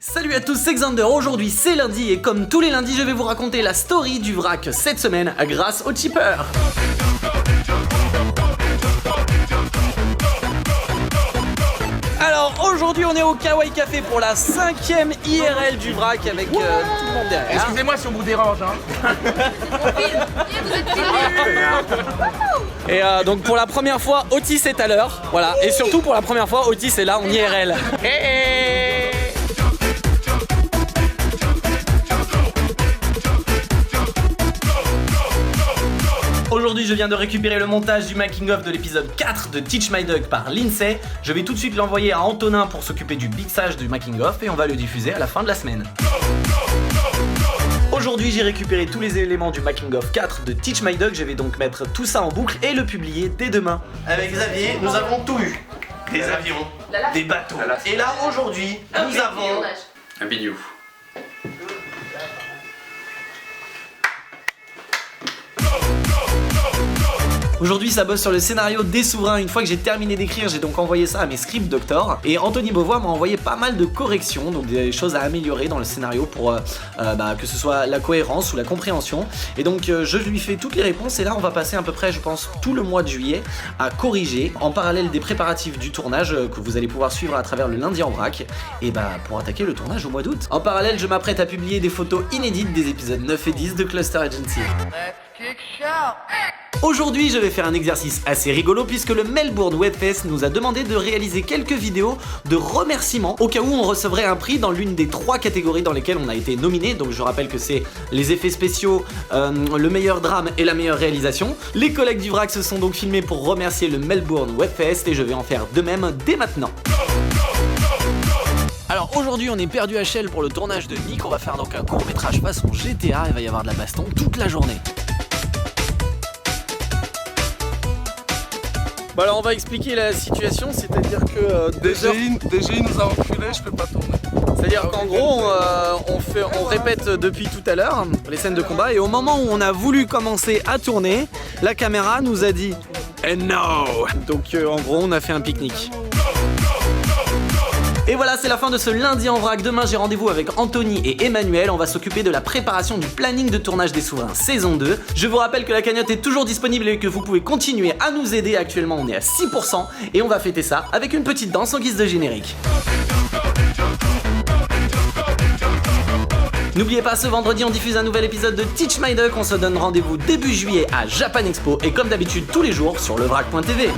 Salut à tous, c'est Xander, aujourd'hui c'est lundi et comme tous les lundis je vais vous raconter la story du vrac cette semaine grâce au tipper. Alors aujourd'hui on est au Kawaii Café pour la 5e IRL du vrac avec tout le monde derrière. Excusez-moi si on vous dérange Et donc pour la première fois Otis est à l'heure, voilà, et surtout pour la première fois Otis est là en IRL. Aujourd'hui je viens de récupérer le montage du making of de l'épisode 4 de Teach My Dog par Lindsay. Je vais tout de suite l'envoyer à Antonin pour s'occuper du mixage du making of et on va le diffuser à la fin de la semaine. Aujourd'hui j'ai récupéré tous les éléments du making of 4 de Teach My Dog, je vais donc mettre tout ça en boucle et le publier dès demain. Avec Xavier, nous avons tout eu. Des avions, des bateaux. Et là aujourd'hui, nous avons un bidou. Aujourd'hui ça bosse sur le scénario des souverains. Une fois que j'ai terminé d'écrire, j'ai donc envoyé ça à mes script doctors. Et Anthony Beauvois m'a envoyé pas mal de corrections, donc des choses à améliorer dans le scénario pour que ce soit la cohérence ou la compréhension. Et donc je lui fais toutes les réponses et là on va passer à peu près je pense tout le mois de juillet à corriger en parallèle des préparatifs du tournage que vous allez pouvoir suivre à travers le lundi en vrac et pour attaquer le tournage au mois d'août. En parallèle je m'apprête à publier des photos inédites des épisodes 9 et 10 de Cluster Agency. Aujourd'hui je vais faire un exercice assez rigolo puisque le Melbourne Webfest nous a demandé de réaliser quelques vidéos de remerciements au cas où on recevrait un prix dans l'une des 3 catégories dans lesquelles on a été nominé. Donc je rappelle que c'est les effets spéciaux, le meilleur drame et la meilleure réalisation. Les collègues du vrac se sont donc filmés pour remercier le Melbourne Webfest et je vais en faire de même dès maintenant. Alors aujourd'hui on est perdu à Shell pour le tournage de Nick, on va faire donc un court métrage façon GTA, il va y avoir de la baston toute la journée. Bon alors on va expliquer la situation, c'est-à-dire que DGI nous a enculés, je peux pas tourner. C'est-à-dire qu'en gros on répète depuis tout à l'heure les scènes de combat et au moment où on a voulu commencer à tourner, la caméra nous a dit "And no". Donc en gros on a fait un pique-nique. Et voilà, c'est la fin de ce lundi en vrac. Demain, j'ai rendez-vous avec Anthony et Emmanuel. On va s'occuper de la préparation du planning de tournage des Souverains saison 2. Je vous rappelle que la cagnotte est toujours disponible et que vous pouvez continuer à nous aider. Actuellement, on est à 6% et on va fêter ça avec une petite danse en guise de générique. N'oubliez pas, ce vendredi, on diffuse un nouvel épisode de Teach My Duck. On se donne rendez-vous début juillet à Japan Expo et comme d'habitude tous les jours sur levrac.tv.